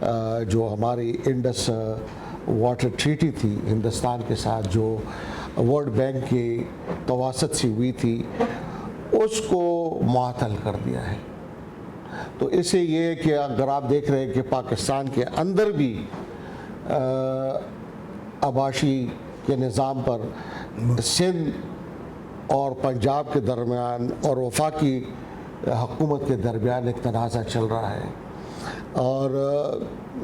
جو ہماری Indus water treaty تھی ہندوستان کے ساتھ جو ورلڈ بینک کی تواسط سے ہوئی تھی اس کو معطل کر دیا ہے۔ تو اس سے یہ ہے کہ اگر آپ دیکھ رہے ہیں کہ پاکستان کے اندر بھی آباشی کے نظام پر سندھ اور پنجاب کے درمیان اور وفاقی حکومت کے درمیان ایک تنازع چل رہا ہے، اور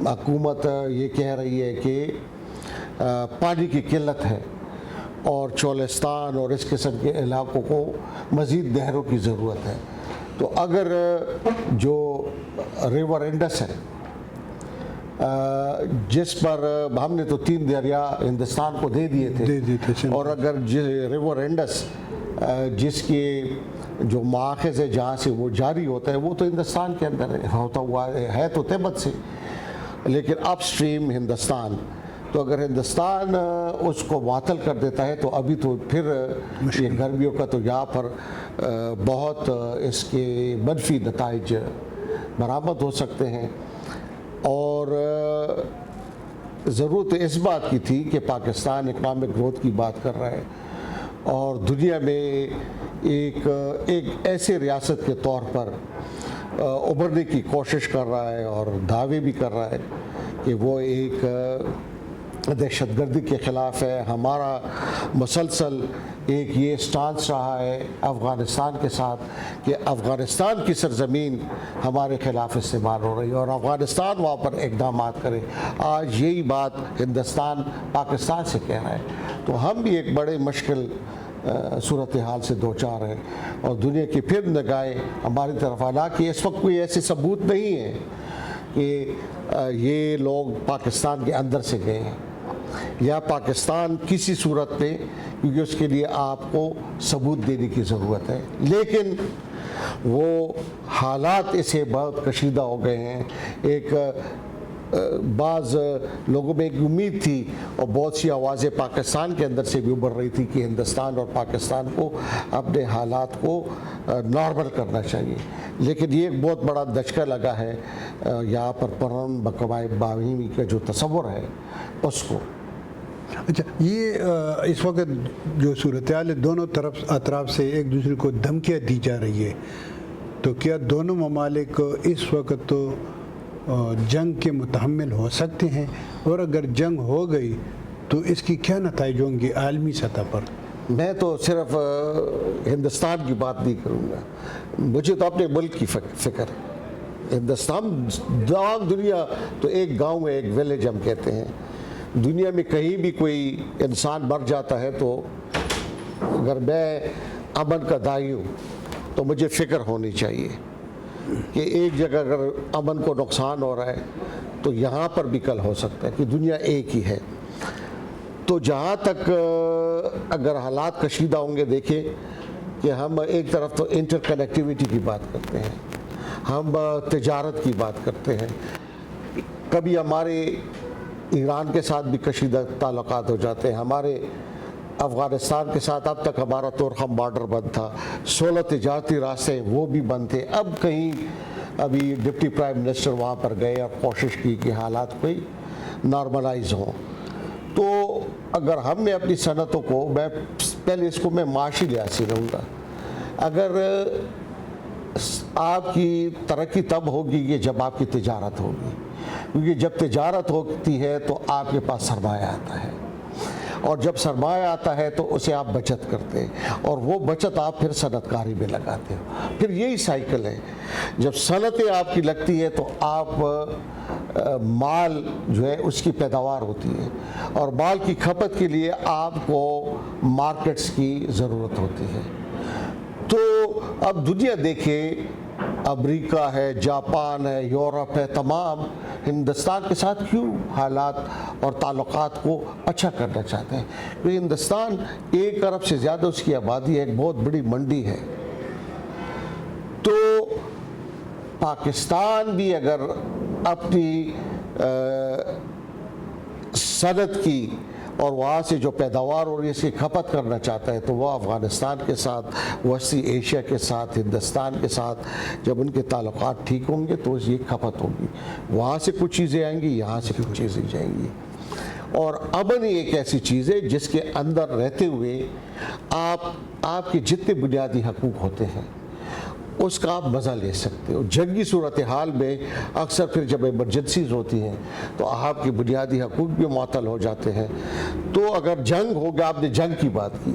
حکومت یہ کہہ رہی ہے کہ پانی کی قلت ہے اور چولستان اور اس قسم کے علاقوں کو مزید نہروں کی ضرورت ہے۔ تو اگر جو ریور انڈس ہے جس پر ہم نے تو 3 دریا ہندوستان کو دے دیے تھے، اور اگر ریور انڈس جس کی جو مآخذ ہے جہاں سے وہ جاری ہوتا ہے وہ تو ہندوستان کے اندر ہوتا ہوا ہے تو تبت سے، لیکن اپ اسٹریم ہندوستان، تو اگر ہندوستان اس کو معطل کر دیتا ہے تو ابھی تو پھر یہ گرمیوں کا تو یہاں پر بہت اس کے منفی نتائج برآمد ہو سکتے ہیں۔ اور ضرورت اس بات کی تھی کہ پاکستان اکنامک گروتھ کی بات کر رہا ہے اور دنیا میں ایک ایسے ریاست کے طور پر ابھرنے کی کوشش کر رہا ہے اور دعوے بھی کر رہا ہے کہ وہ ایک دہشت گردی کے خلاف ہے۔ ہمارا مسلسل ایک یہ سٹانس رہا ہے افغانستان کے ساتھ کہ افغانستان کی سرزمین ہمارے خلاف استعمال ہو رہی ہے اور افغانستان وہاں پر اقدامات کرے۔ آج یہی بات ہندوستان پاکستان سے کہہ رہا ہے، تو ہم بھی ایک بڑے مشکل صورتحال سے دوچار ہیں اور دنیا کی پھر نگاہیں ہماری طرف، حالانکہ اس وقت کوئی ایسے ثبوت نہیں ہے کہ یہ لوگ پاکستان کے اندر سے گئے ہیں یا پاکستان کسی صورت میں، کیونکہ اس کے لیے آپ کو ثبوت دینے کی ضرورت ہے، لیکن وہ حالات اسے بہت کشیدہ ہو گئے ہیں۔ ایک بعض لوگوں میں ایک امید تھی اور بہت سی آوازیں پاکستان کے اندر سے بھی ابھر رہی تھی کہ ہندوستان اور پاکستان کو اپنے حالات کو نارمل کرنا چاہیے، لیکن یہ ایک بہت بڑا دھچکا لگا ہے یہاں پر پرامن بقوائے باہمی کا جو تصور ہے اس کو۔ اچھا، یہ اس وقت جو صورتحال ہے دونوں اطراف سے ایک دوسرے کو دھمکیاں دی جا رہی ہے، تو کیا دونوں ممالک اس وقت تو جنگ کے متحمل ہو سکتے ہیں، اور اگر جنگ ہو گئی تو اس کی کیا نتائج ہوں گے عالمی سطح پر؟ میں تو صرف ہندوستان کی بات نہیں کروں گا، مجھے تو اپنے ملک کی فکر ہے۔ ہندوستان دنیا تو ایک گاؤں ہے، ایک ویلیج ہم کہتے ہیں، دنیا میں کہیں بھی کوئی انسان مر جاتا ہے تو اگر میں امن کا داعی ہوں تو مجھے فکر ہونی چاہیے کہ ایک جگہ اگر امن کو نقصان ہو رہا ہے تو یہاں پر بھی کل ہو سکتا ہے کہ دنیا ایک ہی ہے۔ تو جہاں تک اگر حالات کشیدہ ہوں گے، دیکھیں کہ ہم ایک طرف تو انٹر کنیکٹیویٹی کی بات کرتے ہیں، ہم تجارت کی بات کرتے ہیں، کبھی ہمارے ایران کے ساتھ بھی کشیدہ تعلقات ہو جاتے ہیں، ہمارے افغانستان کے ساتھ اب تک ہمارا طورخم بارڈر بند تھا، 16 تجارتی راستے وہ بھی بند تھے، اب کہیں ابھی ڈپٹی پرائم منسٹر وہاں پر گئے اور کوشش کی کہ حالات کوئی نارملائز ہوں۔ تو اگر ہم نے اپنی صنعتوں کو، میں پہلے اس کو میں معاشی لحاظ سے رہوں گا، اگر آپ کی ترقی تب ہوگی کہ جب آپ کی تجارت ہوگی، کیونکہ جب تجارت ہوتی ہے تو آپ کے پاس سرمایہ آتا ہے، اور جب سرمایہ آتا ہے تو اسے آپ بچت کرتے ہیں، اور وہ بچت آپ پھر صنعت کاری میں لگاتے ہو، پھر یہی سائیکل ہے۔ جب صنعتیں آپ کی لگتی ہے تو آپ مال جو ہے اس کی پیداوار ہوتی ہے، اور مال کی کھپت کے لیے آپ کو مارکیٹس کی ضرورت ہوتی ہے۔ تو اب دنیا دیکھیں، امریکہ ہے، جاپان ہے، یورپ ہے، تمام ہندوستان کے ساتھ کیوں حالات اور تعلقات کو اچھا کرنا چاہتے ہیں؟ کیونکہ ہندوستان 1 ارب سے زیادہ اس کی آبادی ہے، ایک بہت بڑی منڈی ہے۔ تو پاکستان بھی اگر اپنی صنعت کی اور وہاں سے جو پیداوار اور اس کی کھپت کرنا چاہتا ہے تو وہ افغانستان کے ساتھ، وسطی ایشیا کے ساتھ، ہندوستان کے ساتھ جب ان کے تعلقات ٹھیک ہوں گے تو یہ کھپت ہوگی، وہاں سے کچھ چیزیں آئیں گی، یہاں سے کچھ چیزیں جائیں گی۔ اور امن ایک ایسی چیز ہے جس کے اندر رہتے ہوئے آپ کے جتنے بنیادی حقوق ہوتے ہیں اس کا آپ مزہ لے سکتے ہو۔ جنگی صورتحال میں اکثر پھر جب ایمرجنسیز ہوتی ہیں تو آپ کے بنیادی حقوق بھی معطل ہو جاتے ہیں۔ تو اگر جنگ ہو گیا، آپ نے جنگ کی بات کی،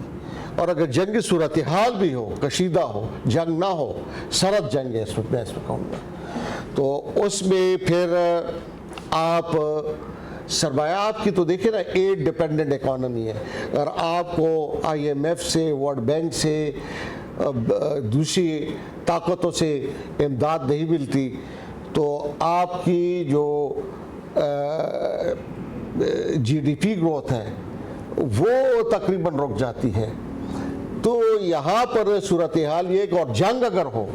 اور اگر جنگی صورتحال بھی ہو، کشیدہ ہو، جنگ نہ ہو، سرد جنگ ہے میں اس میں کہوں گا، تو اس میں پھر آپ سرمایات کی تو دیکھیں نا، ایڈ ڈیپینڈنٹ اکانومی ہے۔ اگر آپ کو آئی ایم ایف سے، ورلڈ بینک سے، دوسری طاقتوں سے امداد نہیں ملتی تو آپ کی جو جی ڈی پی گروتھ ہے وہ تقریباً رک جاتی ہے۔ تو یہاں پر صورتحال یہ کہ اور جنگ اگر ہو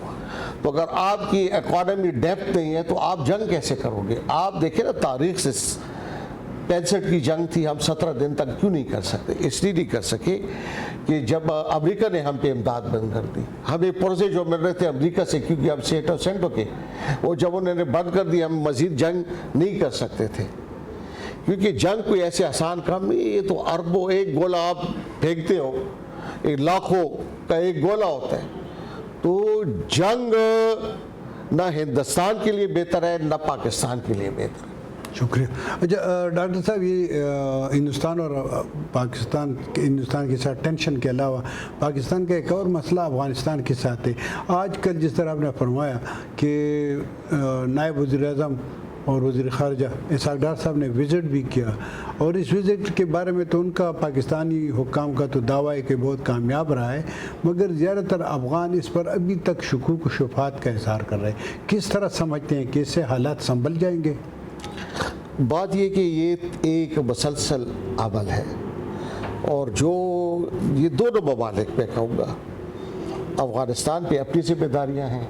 تو اگر آپ کی اکانومی ڈیپتھ نہیں ہے تو آپ جنگ کیسے کرو گے؟ آپ دیکھیں نا، تاریخ سے 65 کی جنگ تھی، ہم 17 دن تک کیوں نہیں کر سکتے؟ اس لیے نہیں کر سکے کہ جب امریکہ نے ہم پہ امداد بند کر دی، ہمیں پرزے جو مل رہے تھے امریکہ سے کیونکہ ہم سینٹوں کے، وہ جب انہوں نے بند کر دی ہم مزید جنگ نہیں کر سکتے تھے، کیونکہ جنگ کوئی ایسے آسان کام نہیں، یہ تو اربوں، ایک گولہ آپ پھینکتے ہو، ایک لاکھوں کا ایک گولہ ہوتا ہے، تو جنگ نہ ہندوستان کے لیے بہتر ہے نہ پاکستان کے لیے بہتر ہے۔ شکریہ۔ اچھا ڈاکٹر صاحب، یہ ہندوستان اور ہندوستان کے ساتھ ٹینشن کے علاوہ پاکستان کا ایک اور مسئلہ افغانستان کے ساتھ ہے۔ آج کل جس طرح آپ نے فرمایا کہ نائب وزیر اعظم اور وزیر خارجہ اسحاق ڈار صاحب نے وزٹ بھی کیا، اور اس وزٹ کے بارے میں تو ان کا پاکستانی حکام کا تو دعویٰ ہے کہ بہت کامیاب رہا ہے، مگر زیادہ تر افغان اس پر ابھی تک شکوک و شبہات کا اظہار کر رہے ہیں۔ کس طرح سمجھتے ہیں کہ اس سے حالات سنبھل جائیں گے؟ بات یہ کہ یہ ایک مسلسل عمل ہے، اور جو یہ دونوں ممالک میں کہوں گا افغانستان پہ اپنی ذمہ داریاں ہیں،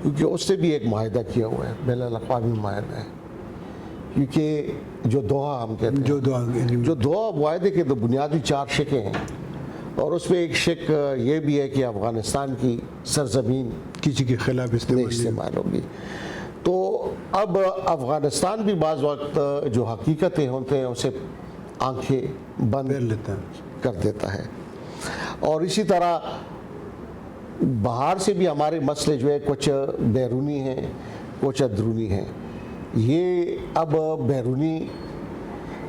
کیونکہ اس نے بھی ایک معاہدہ کیا ہوا ہے، بین الاقوامی معاہدہ ہے، کیونکہ جو دوحہ ہم کہتے ہیں، جو دوحہ معاہدے کے 2 بنیادی 4 شقیں ہیں، اور اس میں ایک شق یہ بھی ہے کہ افغانستان کی سرزمین کسی کے خلاف استعمال ہوگی۔ تو اب افغانستان بھی بعض وقت جو حقیقتیں ہوتے ہیں اسے آنکھیں بند کر دیتا ہے، اور اسی طرح باہر سے بھی ہمارے مسئلے جو ہے کچھ بیرونی ہیں کچھ اندرونی ہیں۔ یہ اب بیرونی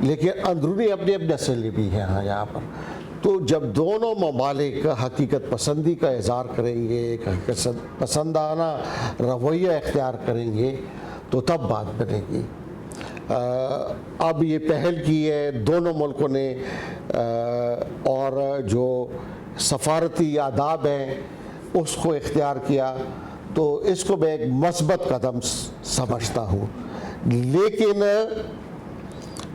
لیکن اندرونی اپنے اپنے مسئلے بھی ہیں یہاں پر۔ تو جب دونوں ممالک حقیقت پسندی کا اظہار کریں گے، ایک حقیقت پسندانہ رویہ اختیار کریں گے تو تب بات بنے گی۔ اب یہ پہل کی ہے دونوں ملکوں نے، اور جو سفارتی آداب ہیں اس کو اختیار کیا، تو اس کو میں ایک مثبت قدم سمجھتا ہوں۔ لیکن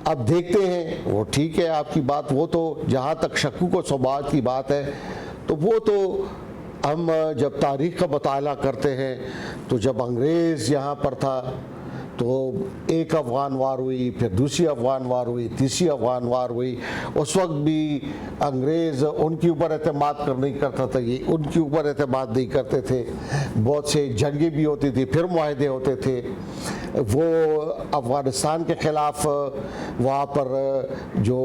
اب دیکھتے ہیں، وہ ٹھیک ہے آپ کی بات، وہ تو جہاں تک شکوک و شبہات کی بات ہے تو وہ تو ہم جب تاریخ کا مطالعہ کرتے ہیں تو جب انگریز یہاں پر تھا تو ایک افغان وار ہوئی، پھر دوسری افغان وار ہوئی، تیسری افغان وار ہوئی، اس وقت بھی انگریز ان کے اوپر اعتماد نہیں کرتا تھا، یہ ان کے اوپر اعتماد نہیں کرتے تھے، بہت سے جنگیں بھی ہوتی تھی، پھر معاہدے ہوتے تھے، وہ افغانستان کے خلاف وہاں پر جو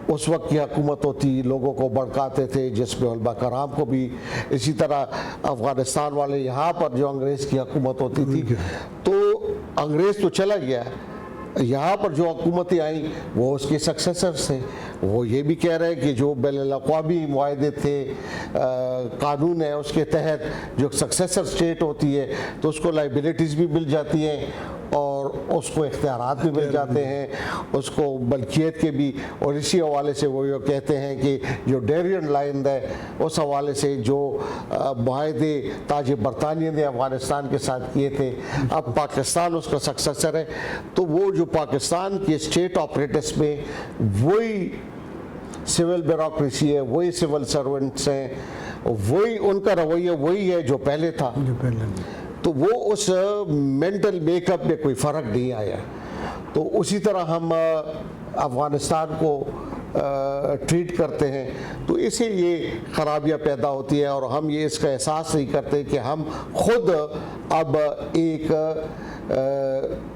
اس وقت کی حکومت ہوتی لوگوں کو بھڑکاتے تھے، جس میں علماء کرام کو بھی، اسی طرح افغانستان والے یہاں پر جو انگریز کی حکومت ہوتی تھی، تو انگریز تو چلا گیا، یہاں پر جو حکومتیں آئیں وہ اس کے سکسیسرز تھے، وہ یہ بھی کہہ رہے ہیں کہ جو بین الاقوامی معاہدے تھے، قانون ہے، اس کے تحت جو سکسیسر اسٹیٹ ہوتی ہے تو اس کو لائبلٹیز بھی مل جاتی ہیں اور اس کو اختیارات بھی مل جاتے ہیں، اس کو ملکیت کے بھی، اور اسی حوالے سے وہ یہ کہتے ہیں کہ جو ڈیرین لائن ہے اس حوالے سے جو معاہدے تاج برطانیہ نے افغانستان کے ساتھ کیے تھے، اب پاکستان اس کا سکسیسر ہے، تو وہ جو پاکستان کے اسٹیٹ آپریٹس میں وہی سول بیوروکریسی ہے، وہی سول سرونٹس ہیں، وہی ان کا رویہ وہی ہے جو پہلے تھا، تو وہ اس مینٹل میک اپ میں کوئی فرق نہیں آیا۔ تو اسی طرح ہم افغانستان کو ٹریٹ کرتے ہیں، تو اسے یہ خرابیاں پیدا ہوتی ہے، اور ہم یہ اس کا احساس نہیں کرتے کہ ہم خود اب ایک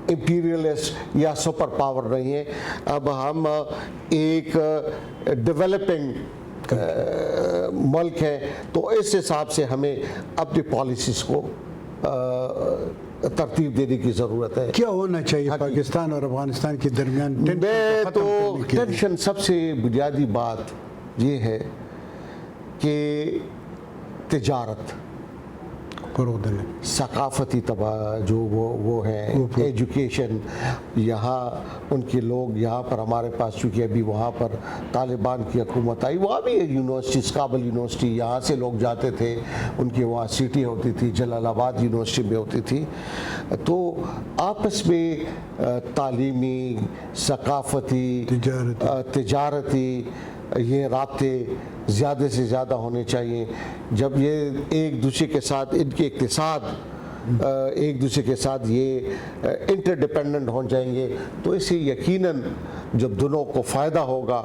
امپیریلسٹ یا سپر پاور نہیں ہیں، اب ہم ایک ڈیولپنگ ملک ہے، تو اس حساب سے ہمیں اپنی پالیسیز کو ترتیب دینے کی ضرورت ہے۔ کیا ہونا چاہیے پاکستان اور افغانستان کے درمیان میں تو ٹینشن سب سے بنیادی بات یہ ہے کہ تجارت، ثقافتی جو وہ ہیں، ایجوکیشن، یہاں ان کے لوگ یہاں پر ہمارے پاس، چونکہ ابھی وہاں پر طالبان کی حکومت آئی، وہاں بھی یونیورسٹیز، کابل یونیورسٹی، یہاں سے لوگ جاتے تھے، ان کی وہاں سٹی ہوتی تھی، جلال آباد یونیورسٹی میں ہوتی تھی، تو آپس میں تعلیمی، ثقافتی، تجارتی یہ رابطے زیادہ سے زیادہ ہونے چاہیے۔ جب یہ ایک دوسرے کے ساتھ، ان کے اقتصاد ایک دوسرے کے ساتھ یہ انٹر ڈیپینڈنٹ ہو جائیں گے، تو اس سے یقیناً جب دونوں کو فائدہ ہوگا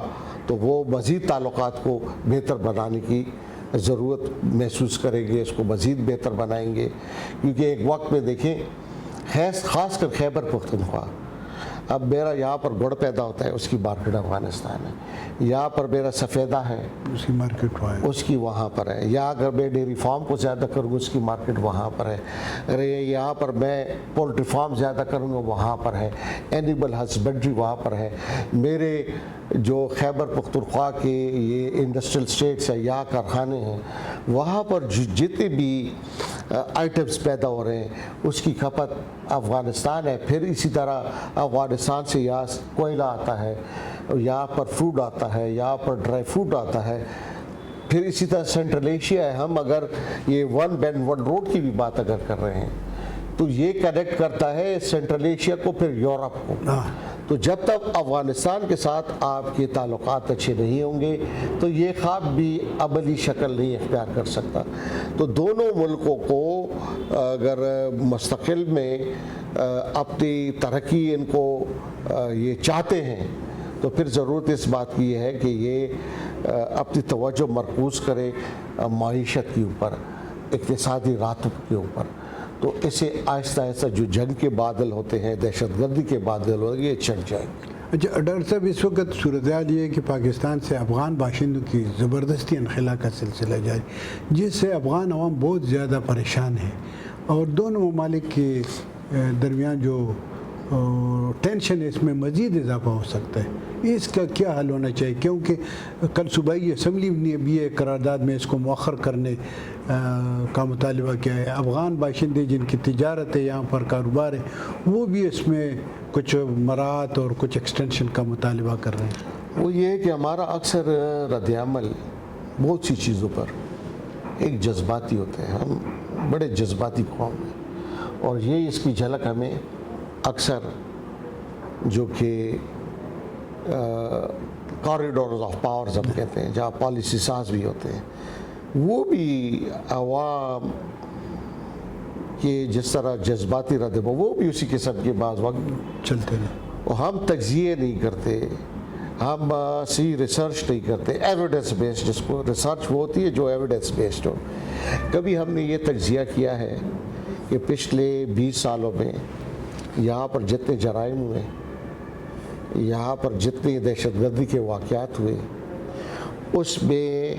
تو وہ مزید تعلقات کو بہتر بنانے کی ضرورت محسوس کریں گے، اس کو مزید بہتر بنائیں گے، کیونکہ ایک وقت میں دیکھیں خاص کر خیبر پختونخوا، اب میرا یہاں پر گڑ پیدا ہوتا ہے، اس کی مارکیٹ افغانستان ہے، یہاں پر میرا سفیدہ ہے، اس کی مارکیٹ اس کی وہاں پر ہے، یا اگر میں ڈیری فارم کو زیادہ کروں گا اس کی مارکیٹ وہاں پر ہے، ارے یہاں پر میں پولٹری فارم زیادہ کروں گا وہاں پر ہے، اینیمل ہسبنڈری وہاں پر ہے، میرے جو خیبر پختونخوا کے یہ انڈسٹریل اسٹیٹس ہے یا کارخانے ہیں، وہاں پر جتنے بھی آئٹمس پیدا ہو رہے ہیں اس کی کھپت افغانستان ہے، پھر اسی طرح افغانستان سے یہاں کوئلہ آتا ہے، یہاں پر فوڈ آتا ہے، یہاں پر ڈرائی فروٹ آتا ہے، پھر اسی طرح سینٹرل ایشیا ہے، ہم اگر یہ ون بین ون روڈ کی بھی بات اگر کر رہے ہیں تو یہ کنیکٹ کرتا ہے سینٹرل ایشیا کو پھر یورپ کو، تو جب تک افغانستان کے ساتھ آپ کے تعلقات اچھے نہیں ہوں گے تو یہ خواب بھی عملی شکل نہیں اختیار کر سکتا، تو دونوں ملکوں کو اگر مستقل میں اپنی ترقی ان کو یہ چاہتے ہیں تو پھر ضرورت اس بات کی ہے کہ یہ اپنی توجہ مرکوز کرے معیشت کے اوپر، اقتصادی راتب کے اوپر، تو اسے آہستہ آہستہ جو جنگ کے بادل ہوتے ہیں، دہشت گردی کے بادل ہوتے ہیں، یہ چھٹ جائیں گے۔ اچھا ڈاکٹر صاحب، اس وقت صورتحال یہ ہے کہ پاکستان سے افغان باشندوں کی زبردستی انخلا کا سلسلہ جاری، جس سے افغان عوام بہت زیادہ پریشان ہیں، اور دونوں ممالک کے درمیان جو ٹینشن ہے اس میں مزید اضافہ ہو سکتا ہے، اس کا کیا حل ہونا چاہیے؟ کیونکہ کل صوبائی اسمبلی نے بھی ایک قرارداد میں اس کو مؤخر کرنے کا مطالبہ کیا ہے، افغان باشندے جن کی تجارت ہے، یہاں پر کاروبار ہے، وہ بھی اس میں کچھ مراعات اور کچھ ایکسٹینشن کا مطالبہ کر رہے ہیں۔ وہ یہ ہے کہ ہمارا اکثر رد عمل بہت سی چیزوں پر ایک جذباتی ہوتے ہیں، ہم بڑے جذباتی قوم ہیں، اور یہ اس کی جھلک ہمیں اکثر جو کہ کوریڈورز آف پاورز ہم کہتے ہیں، جہاں پالیسی ساز بھی ہوتے ہیں، وہ بھی عوام کے جس طرح جذباتی رد عمل وہ بھی اسی قسم کے بعض وقت چلتے ہیں، اور ہم تجزیے نہیں کرتے، ہم صحیح ریسرچ نہیں کرتے، ایویڈنس بیسڈ، جس کو ریسرچ وہ ہوتی ہے جو ایویڈنس بیسڈ ہو۔ کبھی ہم نے یہ تجزیہ کیا ہے کہ پچھلے 20 سالوں میں یہاں پر جتنے جرائم ہوئے، یہاں پر جتنے دہشت گردی کے واقعات ہوئے، اس میں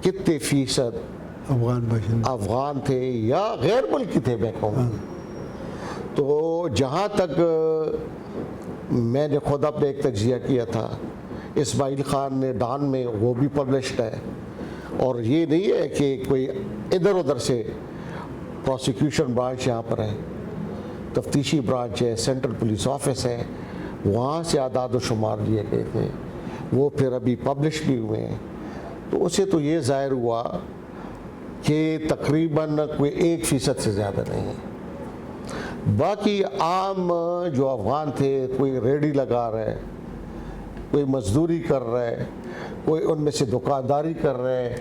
کتنے فیصد افغان تھے یا غیر ملکی تھے میں کہوں گا۔ تو جہاں تک میں نے خود اپنے ایک تجزیہ کیا تھا، اسماعیل خان نے ڈان میں، وہ بھی پبلشڈ ہے، اور یہ نہیں ہے کہ کوئی ادھر ادھر سے پروسیکیوشن برانچ یہاں پر ہے، تفتیشی برانچ ہے، سینٹرل پولیس آفس ہے، وہاں سے اعداد و شمار لیے گئے تھے، وہ پھر ابھی پبلش بھی ہوئے ہیں، تو اسے تو یہ ظاہر ہوا کہ تقریباً کوئی 1% سے زیادہ نہیں ہے۔ باقی عام جو افغان تھے، کوئی ریڑھی لگا رہا ہے، کوئی مزدوری کر رہا ہے، کوئی ان میں سے دکانداری کر رہا ہے،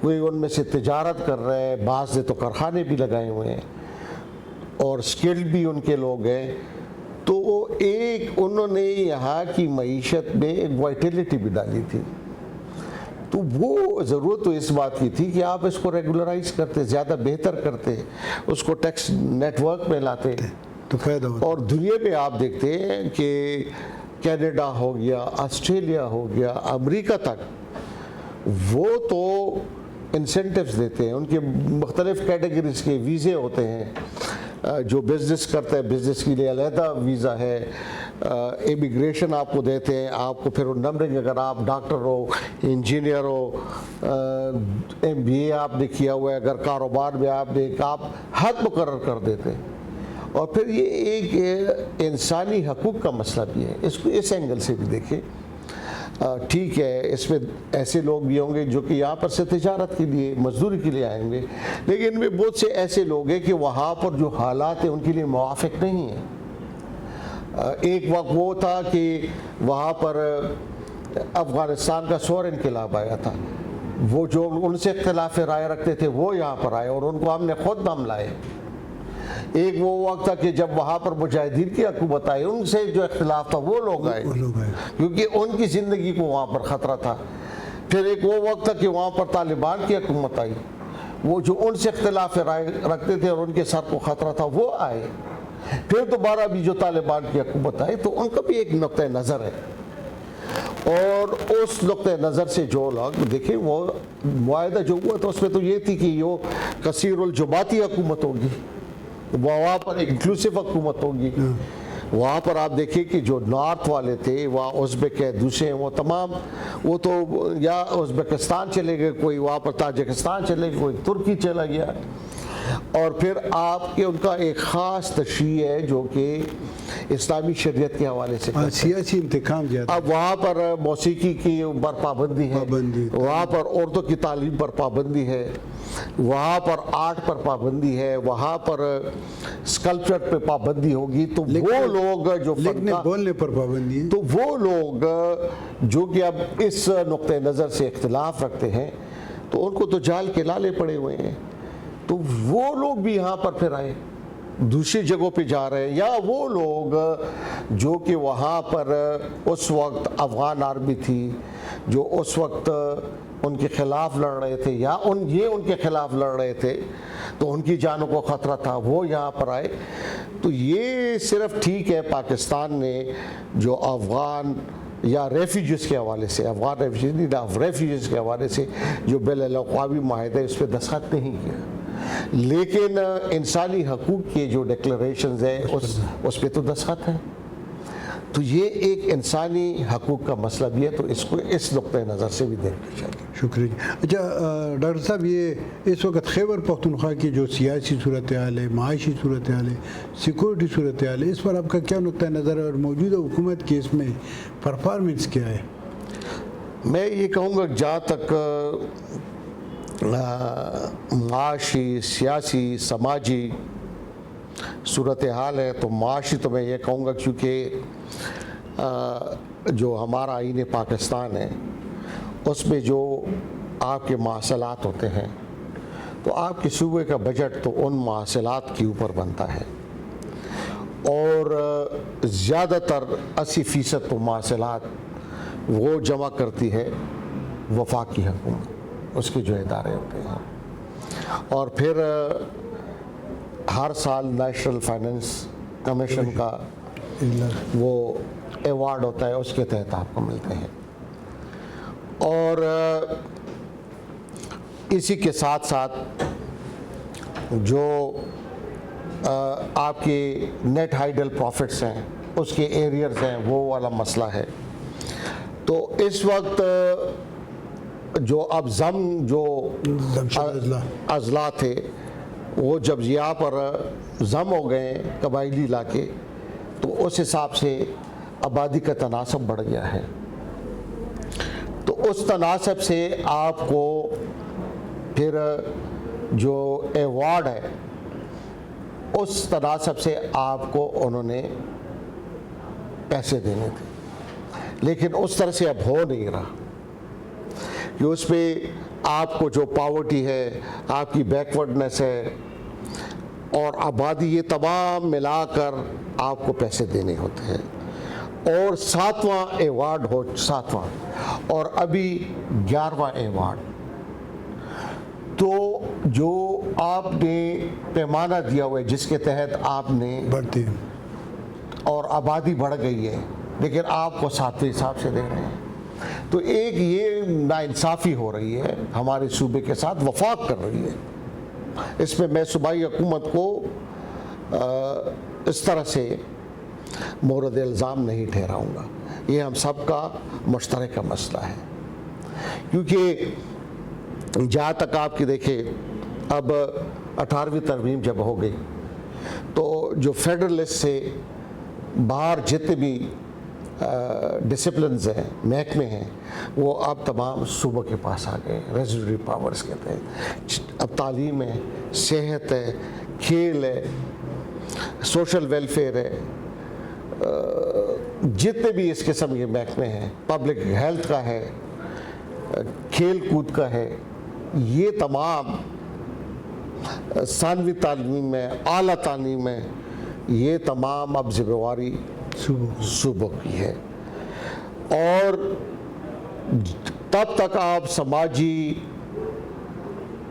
کوئی ان میں سے تجارت کر رہا ہے، بعض نے تو کارخانے بھی لگائے ہوئے ہیں اور اسکلڈ بھی ان کے لوگ ہیں، تو ایک انہوں نے یہاں کی معیشت میں ایک وائٹیلٹی بھی ڈالی تھی. تو وہ ضرورت تو اس بات کی تھی کہ آپ اس کو ریگولرائز کرتے, زیادہ بہتر کرتے, اس کو ٹیکس نیٹ ورک میں لاتے تو فائدہ ہوتا. اور دنیا میں آپ دیکھتے ہیں کہ کینیڈا ہو گیا, آسٹریلیا ہو گیا, امریکہ تک, وہ تو انسینٹیوز دیتے ہیں. ان کے مختلف کیٹیگریز کے ویزے ہوتے ہیں. جو بزنس کرتے ہیں بزنس کے لیے علیحدہ ویزا ہے, امیگریشن آپ کو دیتے ہیں, آپ کو پھر نمبرنگ, اگر آپ ڈاکٹر ہو, انجینئر ہو, MBA آپ نے کیا ہوا ہے, اگر کاروبار میں آپ حد مقرر کر دیتے ہیں. اور پھر یہ ایک انسانی حقوق کا مسئلہ بھی ہے, اس کو اس اینگل سے بھی دیکھیں. ٹھیک ہے, اس میں ایسے لوگ بھی ہوں گے جو کہ یہاں پر سے تجارت کے لیے, مزدوری کے لیے آئیں گے, لیکن ان میں بہت سے ایسے لوگ ہیں کہ وہاں پر جو حالات ہیں ان کے لیے موافق نہیں ہیں. ایک وقت وہ تھا کہ وہاں پر افغانستان کا سور انقلاب آیا تھا, وہ جو ان سے اختلاف رائے رکھتے تھے وہ یہاں پر آئے اور ان کو ہم نے خود نام لائے. ایک وہ وقت تھا کہ جب وہاں پر مجاہدین کی حکومت آئی, ان سے جو اختلاف تھا وہ لوگ آئے کیونکہ ان کی زندگی کو وہاں پر خطرہ تھا. پھر ایک وہ وقت تھا کہ وہاں پر طالبان کی حکومت آئی, وہ جو ان سے اختلاف رائے رکھتے تھے اور ان کے سر کو خطرہ تھا وہ آئے. پھر دوبارہ بھی جو طالبان کی حکومت آئی, تو ان کا بھی ایک نقطہ نظر ہے. اور اس نقطہ نظر سے جو لوگ دیکھیں, وہ معاہدہ جو ہوا تھا اس میں تو یہ تھی کہ یہ کثیر الجماعتی حکومت ہوگی, وہاں پر انکلوسیو حکومت ہوگی. وہاں پر آپ دیکھیں کہ جو نارتھ والے تھے, وہاں ازبک ہے, دوسرے ہیں, وہ تمام وہ تو یا ازبکستان چلے گئے, کوئی وہاں پر تاجکستان چلے گئے, کوئی ترکی چلا گیا. اور پھر آپ کے ان کا ایک خاص تشریح ہے جو کہ اسلامی شریعت کے حوالے سے سیاسی انتقام زیادہ. اب وہاں پر موسیقی کی پر پابندی ہے, وہاں پر عورتوں کی تعلیم پر پابندی ہے, وہاں پر آرٹ پر پابندی ہے, وہاں پر اسکلپچر پہ پابندی ہوگی. تو وہ لوگ جو بولنے پر پابندی ہے, تو وہ لوگ جو کہ اب اس نقطہ نظر سے اختلاف رکھتے ہیں, تو ان کو تو جال کے لالے پڑے ہوئے ہیں. تو وہ لوگ بھی یہاں پر پھر آئے, دوسری جگہوں پہ جا رہے ہیں. یا وہ لوگ جو کہ وہاں پر اس وقت افغان آرمی تھی, جو اس وقت ان کے خلاف لڑ رہے تھے, یا یہ ان کے خلاف لڑ رہے تھے, تو ان کی جانوں کو خطرہ تھا, وہ یہاں پر آئے. تو یہ صرف ٹھیک ہے پاکستان نے جو افغان یا ریفیوجیز کے حوالے سے, افغان ریفیوجیز کے حوالے سے جو بین الاقوامی معاہدہ اس پہ دستخط نہیں کیا, لیکن انسانی حقوق کے جو ڈکلریشنز ہیں اس پہ تو دستخط ہے. تو یہ ایک انسانی حقوق کا مسئلہ بھی ہے, تو اس کو اس نقطۂ نظر سے بھی دیکھنا چاہیے. شکریہ. اچھا ڈاکٹر صاحب, یہ اس وقت خیبر پختونخوا کی جو سیاسی صورتحال ہے, معاشی صورتحال ہے, سیکورٹی صورتحال ہے, اس پر آپ کا کیا نقطۂ نظر ہے, اور موجودہ حکومت کی اس میں پرفارمنس کیا ہے؟ میں یہ کہوں گا جہاں تک معاشی, سیاسی, سماجی صورتحال ہے, تو معاشی تو میں یہ کہوں گا کیونکہ جو ہمارا آئین پاکستان ہے اس میں جو آپ کے محصولات ہوتے ہیں, تو آپ کے صوبے کا بجٹ تو ان محصولات کے اوپر بنتا ہے, اور زیادہ تر 80% تو محصولات وہ جمع کرتی ہے وفاقی حکومت, اس کے جو ادارے ہوتے ہیں. اور پھر ہر سال نیشنل فائننس کمیشن کا وہ ایوارڈ ہوتا ہے, اس کے تحت آپ کو ملتے ہیں. اور اسی کے ساتھ ساتھ جو آپ کے نیٹ ہائیڈل پروفٹس ہیں, اس کے ایریئرز ہیں, وہ والا مسئلہ ہے. تو اس وقت جو اب جو اضلاع تھے, وہ جب یہاں پر ضم ہو گئے قبائلی علاقے, تو اس حساب سے آبادی کا تناسب بڑھ گیا ہے. تو اس تناسب سے آپ کو پھر جو ایوارڈ ہے, اس تناسب سے آپ کو انہوں نے پیسے دینے تھے, لیکن اس طرح سے اب ہو نہیں رہا کہ اس پہ آپ کو جو پاورٹی ہے, آپ کی بیکورڈنس ہے, اور آبادی، یہ تمام ملا کر آپ کو پیسے دینے ہوتے ہیں. اور 7واں ایوارڈ ہو، 7واں اور ابھی 11واں ایوارڈ. تو جو آپ نے پیمانہ دیا ہوا ہے جس کے تحت آپ نے بڑھتی ہے اور آبادی بڑھ گئی ہے لیکن آپ کو 7ویں حساب سے دے رہے ہیں، تو ایک یہ ناانصافی ہو رہی ہے ہمارے صوبے کے ساتھ، وفاق کر رہی ہے. اس میں میں صوبائی حکومت کو اس طرح سے مورد الزام نہیں ٹھہراؤں گا. یہ ہم سب کا مشترکہ مسئلہ ہے، کیونکہ جہاں تک آپ کی دیکھیں اب 18ویں ترمیم جب ہو گئی تو جو فیڈرلسٹ سے باہر جتنے بھی ڈسپلنز ہیں، محکمے ہیں، وہ اب تمام صوبوں کے پاس آ گئے. ریزیڈوری پاورز کہتے ہیں. اب تعلیم ہے، صحت ہے، کھیل ہے، سوشل ویلفیئر ہے، جتنے بھی اس قسم کے محکمے ہیں، پبلک ہیلتھ کا ہے، کھیل کود کا ہے، یہ تمام ثانوی تعلیم میں، اعلیٰ تعلیم میں، یہ تمام اب ذمہ داری صوبوں کی ہے. اور تب تک آپ سماجی،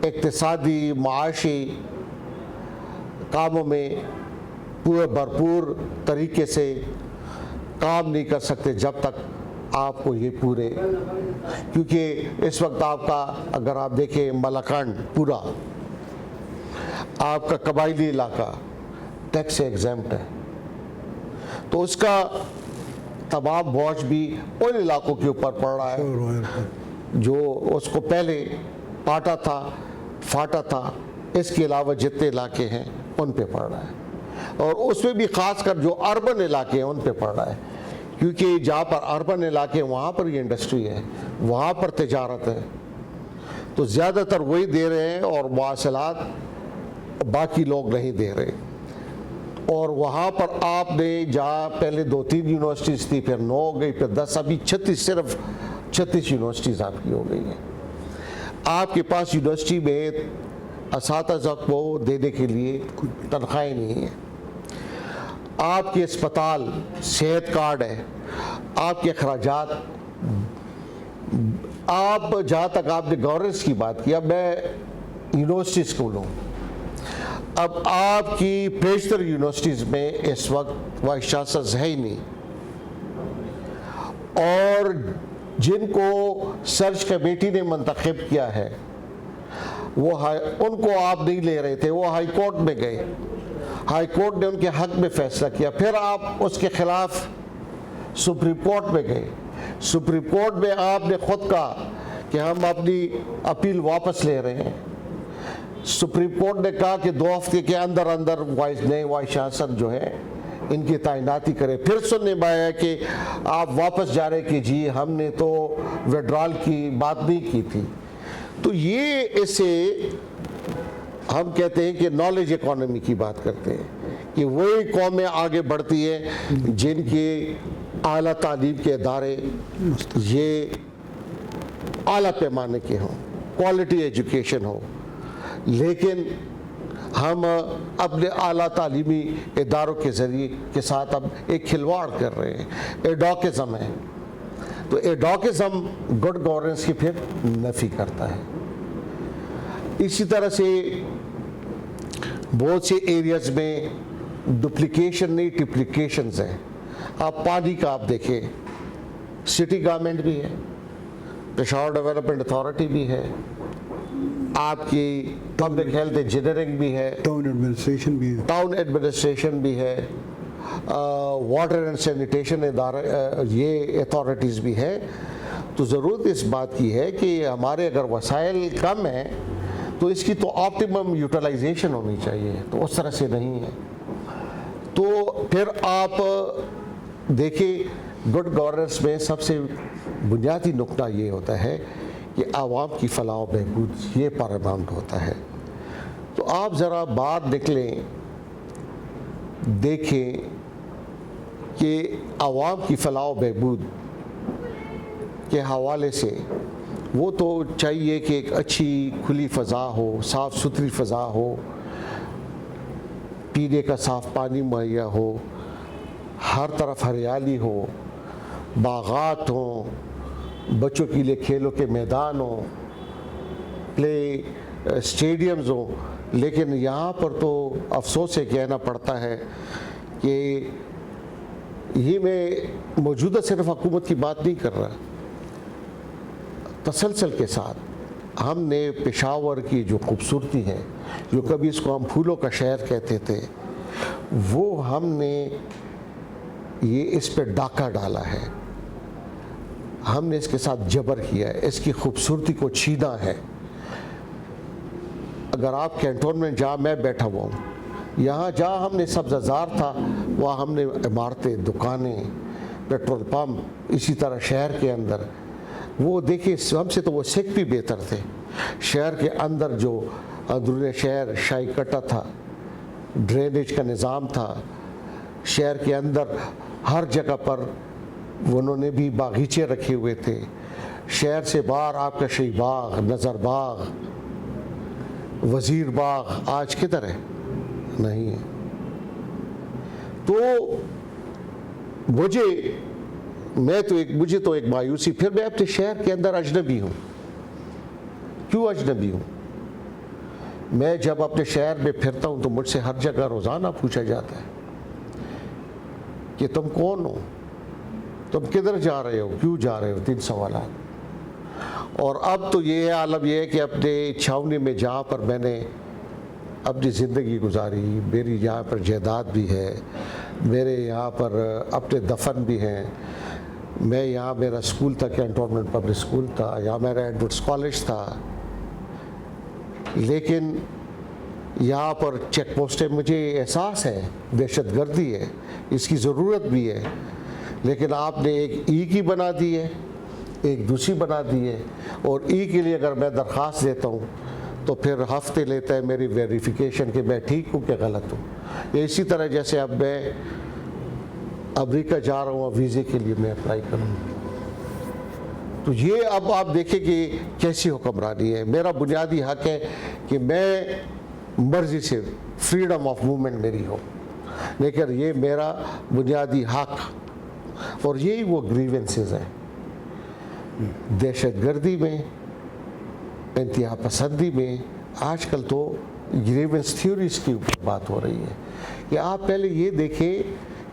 اقتصادی، معاشی کاموں میں پورے بھرپور طریقے سے کام نہیں کر سکتے جب تک آپ کو یہ پورے، کیونکہ اس وقت آپ کا اگر آپ دیکھیں ملاکنڈ پورا آپ کا قبائلی علاقہ ٹیکس سے ایگزیمپٹ ہے، تو اس کا تمام بوجھ بھی ان علاقوں کے اوپر پڑ رہا ہے جو اس کو پہلے پاٹا تھا، فاٹا تھا. اس کے علاوہ جتنے علاقے ہیں ان پہ پڑ رہا ہے، اور اس میں بھی خاص کر جو اربن علاقے ہیں ان پہ پڑ رہا ہے، کیونکہ جہاں پر اربن علاقے ہیں وہاں پر یہ انڈسٹری ہے، وہاں پر تجارت ہے، تو زیادہ تر وہی دے رہے ہیں اور مواصلات باقی لوگ نہیں دے رہے. اور وہاں پر آپ نے جہاں پہلے 2-3 یونیورسٹیز تھی، پھر 9 ہو گئی، پھر 10، ابھی 36، صرف 36 یونیورسٹیز آپ کی ہو گئی ہیں. آپ کے پاس یونیورسٹی میں اساتذہ کو دینے کے لیے تنخواہیں نہیں ہیں. آپ کے اسپتال، صحت کارڈ ہے، آپ کے اخراجات، آپ جہاں تک آپ نے گورننس کی بات کی، اب میں یونیورسٹیز کو لوں. اب آپ کی بیشتر یونیورسٹیز میں اس وقت وائس چانسلرز ہے ہی نہیں، اور جن کو سرچ کمیٹی نے منتخب کیا ہے وہ ان کو آپ نہیں لے رہے تھے، وہ ہائی کورٹ میں گئے، ہائی کورٹ نے ان کے حق میں فیصلہ کیا، پھر آپ اس کے خلاف سپریم کورٹ میں گئے، سپریم کورٹ میں آپ نے خود کہا کہ ہم اپنی اپیل واپس لے رہے ہیں. سپریم کورٹ نے کہا کہ 2 ہفتے کے اندر اندر نئے وائس چانسلر جو ہے ان کی تعیناتی کرے. پھر سننے میں آیا کہ آپ واپس جا رہے کہ جی ہم نے تو وڈرال کی بات نہیں کی تھی. تو یہ اسے ہم کہتے ہیں کہ نالج اکانومی کی بات کرتے ہیں کہ وہی قومیں آگے بڑھتی ہیں جن کے اعلیٰ تعلیم کے ادارے یہ اعلیٰ پیمانے کے ہوں، کوالٹی ایجوکیشن ہو. لیکن ہم اپنے اعلیٰ تعلیمی اداروں کے ذریعے کے ساتھ اب ایک کھلواڑ کر رہے ہیں، ایڈاکزم ہے. تو ایڈاکزم گڈ گورننس کی پھر نفی کرتا ہے. اسی طرح سے بہت سے ایریاز میں ڈپلیکیشن نہیں ٹپلیکیشنز ہیں. آپ پانی کا آپ دیکھیں، سٹی گورنمنٹ بھی ہے، پشاور ڈیولپمنٹ اتھارٹی بھی ہے، آپ کی پبلک ہیلتھ انجینئرنگ بھی ہے، ٹاؤن ایڈمنسٹریشن بھی ہے، ٹاؤن ایڈمنسٹریشن بھی ہے، واٹر اینڈ سینیٹیشن ادارے، یہ اتھارٹیز بھی ہے. تو ضرورت اس بات کی ہے کہ ہمارے اگر وسائل کم ہیں تو اس کی تو آپٹیمم یوٹیلائزیشن ہونی چاہیے، تو اس طرح سے نہیں ہے. تو پھر آپ دیکھیں گڈ گورننس میں سب سے بنیادی نقطہ یہ ہوتا ہے کہ عوام کی فلاح و بہبود، یہ پیراماؤنٹ ہوتا ہے. تو آپ ذرا باہر نکلیں، دیکھیں کہ عوام کی فلاح و بہبود کے حوالے سے وہ تو چاہیے کہ ایک اچھی کھلی فضا ہو، صاف ستھری فضا ہو، پینے کا صاف پانی مہیا ہو، ہر طرف ہریالی ہو، باغات ہوں، بچوں کے لیے کھیلوں کے میدان ہوں، پلے اسٹیڈیمز ہوں، لیکن یہاں پر تو افسوس سے کہنا پڑتا ہے کہ یہ میں موجودہ صرف حکومت کی بات نہیں کر رہا، تسلسل کے ساتھ ہم نے پشاور کی جو خوبصورتی ہے، جو کبھی اس کو ہم پھولوں کا شہر کہتے تھے، وہ ہم نے یہ اس پہ ڈاکہ ڈالا ہے، ہم نے اس کے ساتھ جبر کیا ہے، اس کی خوبصورتی کو چھینا ہے۔ اگر آپ کینٹونمنٹ جہاں میں بیٹھا ہوا ہوں، یہاں جہاں ہم نے سبززار تھا، وہاں ہم نے عمارتیں، دکانیں، پیٹرول پمپ، اسی طرح شہر کے اندر وہ دیکھیں ہم سے تو وہ سکھ بھی بہتر تھے۔ شہر کے اندر جو اندرون شہر شاہی کٹا تھا، ڈرینیج کا نظام تھا، شہر کے اندر ہر جگہ پر انہوں نے بھی باغیچے رکھے ہوئے تھے۔ شہر سے باہر آپ کا شاہی باغ، نظر باغ، وزیر باغ آج کدھر ہے؟ نہیں ہے۔ تو مجھے تو ایک مایوسی، پھر میں اپنے شہر کے اندر اجنبی ہوں۔ کیوں اجنبی ہوں؟ میں جب اپنے شہر میں پھرتا ہوں تو مجھ سے ہر جگہ روزانہ پوچھا جاتا ہے کہ تم کون ہو، تم کدھر جا رہے ہو، کیوں جا رہے ہو، 3 سوالات۔ اور اب تو یہ عالم یہ ہے کہ اپنے چھاؤنی میں جہاں پر میں نے اپنی زندگی گزاری، میری یہاں پر جائیداد بھی ہے، میرے یہاں پر اپنے دفن بھی ہیں، میں یہاں میرا اسکول تھا، کینٹونمنٹ پبلک اسکول تھا، یہاں میرا ایڈورڈز کالج تھا، لیکن یہاں پر چیک پوسٹیں، مجھے احساس ہے دہشت گردی ہے، اس کی ضرورت بھی ہے، لیکن آپ نے ایک ای کی بنا دی ہے، ایک دوسری بنا دی ہے، اور ای کے لیے اگر میں درخواست دیتا ہوں تو پھر ہفتے لیتا ہے میری ویریفیکیشن کہ میں ٹھیک ہوں کہ غلط ہوں۔ اسی طرح جیسے اب میں امریکہ جا رہا ہوں، ویزے کے لیے میں اپلائی کروں، تو یہ اب آپ دیکھیں کہ کیسی حکمرانی ہے۔ میرا بنیادی حق ہے کہ میں مرضی سے فریڈم آف موومنٹ میری ہو، لیکن یہ میرا بنیادی حق، اور یہی وہ گریونسز ہیں۔ دہشت گردی میں، انتہا پسندی میں، آج کل تو گریونس تھیوریز کی بات ہو رہی ہے کہ آپ پہلے یہ دیکھیں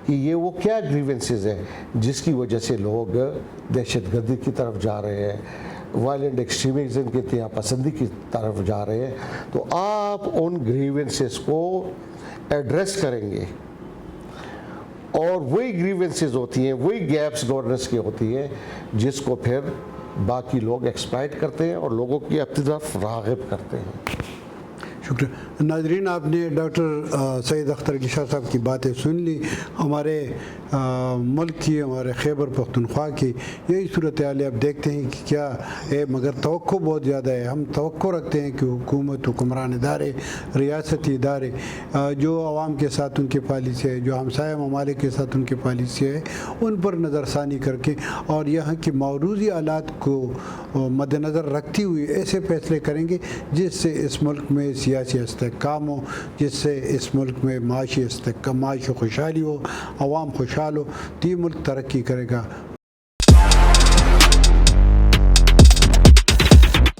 کہ یہ وہ کیا گریونسز ہیں جس کی وجہ سے لوگ دہشت گردی کی طرف جا رہے ہیں، وائلنٹ ایکسٹریمزم کی انتہا پسندی کی طرف جا رہے ہیں۔ تو آپ ان گریونسز کو ایڈریس کریں گے، اور وہی گریونسز ہوتی ہیں، وہی گیپس گورننس کی ہوتی ہیں جس کو پھر باقی لوگ ایکسپلائٹ کرتے ہیں اور لوگوں کی اپنی طرف راغب کرتے ہیں۔ شکریہ۔ ناظرین، آپ نے ڈاکٹر سید اختر علی شاہ صاحب کی باتیں سن لی۔ ہمارے ملک کی، ہمارے خیبر پختونخوا کی یہی صورتحال ہے۔ اب دیکھتے ہیں کہ کیا ہے، مگر توقع بہت زیادہ ہے۔ ہم توقع رکھتے ہیں کہ حکومت، حکمران ادارے، ریاستی ادارے جو عوام کے ساتھ ان کی پالیسی ہے، جو ہمسایہ ممالک کے ساتھ ان کی پالیسی ہے، ان پر نظر ثانی کر کے اور یہاں کی موروثی حالات کو مد نظر رکھتی ہوئی ایسے فیصلے کریں گے جس سے اس ملک میں سیاسی استحکام ہو، جس سے اس ملک میں معاشی خوشحالی ہو، عوام خوشحال ہو، تو یہ ملک ترقی کرے گا۔